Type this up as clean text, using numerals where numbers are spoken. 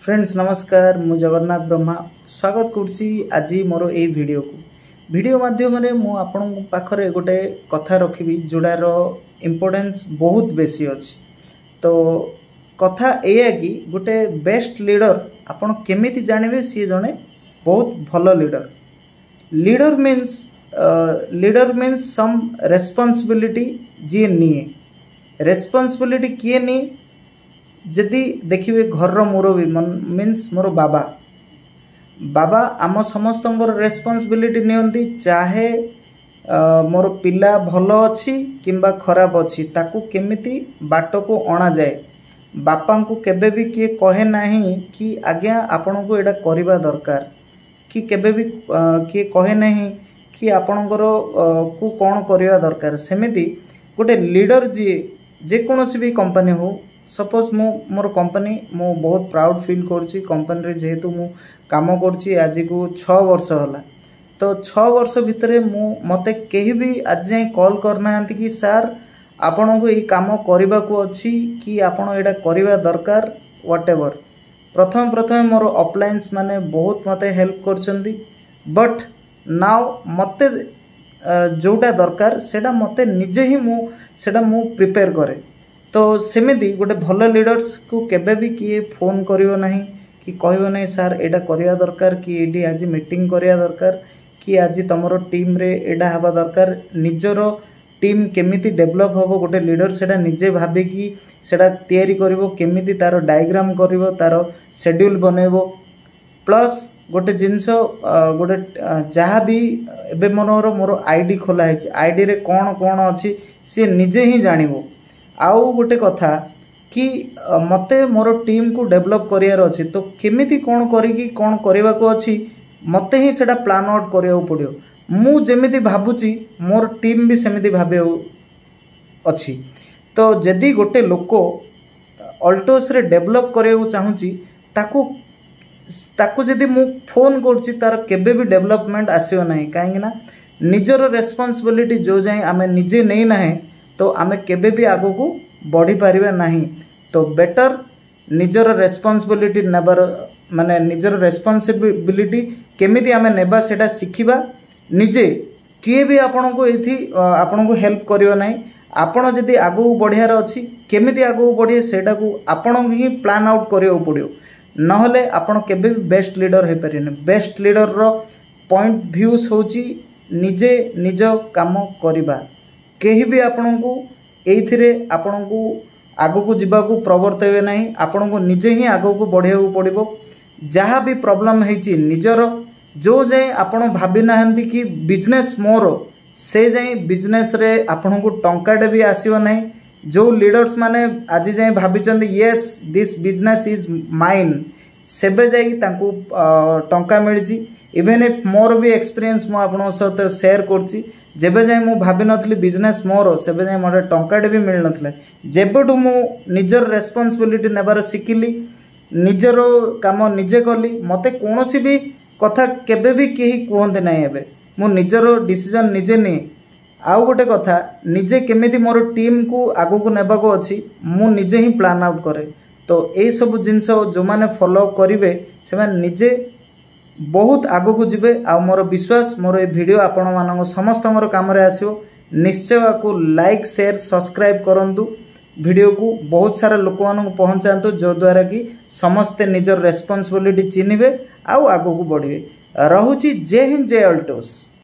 Friends नमस्कार मु जगन्नाथ ब्रह्मा स्वागत करछि आज मोर ए वीडियो माध्यम मु आपण पाखरे गोटे कथा रखिबी जोड़ार इम्पोर्टेंस बहुत बेसी अछि। तो कथा एया कि गोटे बेस्ट लीडर आपण केमिति जानिबे सी जने बहुत भलो लीडर मीन्स सम रेस्पॉन्सिबिलिटी जी निए रेस्पॉन्सिबिलिटी किए नी जदि देखिए घर मुरबी मीन्स मोर बाबा आम समस्त रेस्पॉन्सिबिलिटी नियंती चाहे मोर पिला भलो अच्छी किंबा खराब अच्छी ताकू केमिति बाट को अणा जाए बापा को केबे भी किए कहे नहीं कि आज्ञा आपण को एटा करबा दरकार कि केबे भी किए कहे नहीं कि आपणकर को कौन करबा दरकार। सेमिति गोटे लीडर जी जेकोसी भी कंपनी हो सपोज मोर कंपनी मु बहुत प्राउड फील करछि कंपनी रे जेहेतु मु काम करछि आज को 6 वर्ष होला। तो 6 वर्ष भितर मते केही भी आज जाए कॉल करना कि सर आपण को ये काम करबा को अछि कि आपण एटा करबा दरकार व्हाटएवर। प्रथम मोर अपलाइंस माने बहुत मते हेल्प करछंदी बट नाउ मते जोटा दरकार सेटा मते निजे ही मु प्रिपेयर करे। तो सेमिति गोटे भल लीडर्स को केबे भी किए फोन करियो नहीं कि कहबो नहीं सर एटा करिया दरकार कि एडी आज मीटिंग करिया दरकार कि आज तमरो टीम रे एडा हवा दरकार। निजर टीम केमिति डेवलप होबो गोटे लीडर सेटा निजे भाबे कि सेटा तयारी करिवो केमिति तारो डायग्राम करिवो तारो शेड्यूल बनेबो प्लस गोटे जिनस गोटे जहाँ भी एबे मोर आईडी खोला है आईडी रे कौन कौन अच्छी सी निजे ही जानिबो। आउ गोटे कथा कि मते मोर टीम को डेवलप करियार अछि तो केमिति कौन करिकी कौन करबा को अछि मते ही सेटा प्लान आउट करिया पड़ियो। मु जेमिति भाबुची मोर टीम भी सेमिति भाबे अछि। तो जदि गोटे लोक अल्टोस रे डेवलप करिया चाहूची ताकू जदि मु फोन करछि तार केबे भी डेवलपमेंट आसीओ नाही काहे ना निजर रेस्पॉन्सिबिलिटी जो जाय आमे निजे नै ना तो आमे केबे भी आगो को बढ़ी पारिबा नहीं। तो बेटर निजर रेस्पॉन्सिबिलिटी नेबार माने निजर रेस्पॉन्सिबिलिटी केमिति आमे नेबा सेटा सिखिबा निजे किए भी आपण को एथि आपण को हेल्प करियो नहीं। आपण जदि आगो बढ़ियार अछि केमिति आगो बढ़िए सेटा को आपण ही प्लान आउट करियो पड़ियो नहले आपण केबे भी बेस्ट लीडर हे परिने। बेस्ट लीडर रो पॉइंट व्यूज होची निजे निज काम करिबा केही भी आपण को एइथिरे आपण को आगो को जीवा को प्रवर्तवे नहीं आपण को निजे ही आगो को बढ़िया पड़िबो। जहाँ भी प्रॉब्लम हेची निजर जो जाए आपण भाबी नाहंती कि बिजनेस मोर से जाए बिजनेस रे आपण को टंकाटे भी आसीओ नहीं। जो लीडर्स माने आज जाए भाभी yes this business is mine सेबे जाए तांको टंका मिलची। इवेन इफ मोर भी एक्सपीरियंस मु आपण सहित शेयर करची जेबे जाए मु भाबी नथली बिजनेस मोर सेबे जाए मोर टंकाटे भी मिल नथले। जेबेठू मु निजर रेस्पॉन्सिबिलिटी नेबार सिखिली निजर काम निजे कली मते कोनोसी भी कथा केबे भी केही कहते नहीं एबे मु निजर डिसीजन निजे नहीं। आउ गोटे कथा निजे केमिति मोर टीम को आगो को नेबा को अछि मु निजे ही प्लान आउट करे। तो यही सब जिनस जो माने फॉलो करिवे से माने निजे बहुत आगो को जिबे। आ मोर विश्वास मोर ए वीडियो आपण मानक समस्त काम रे आसीओ। निश्चय को लाइक शेयर सब्सक्राइब करंतु वीडियो को बहुत सारा लोक मानक पहुंचातु जो द्वारा कि समस्ते निजर रेस्पॉन्सिबिलिटी चिन्हिबे आउ आगो को बढ़िबे। रहुची जय हिंद जय अल्टोस।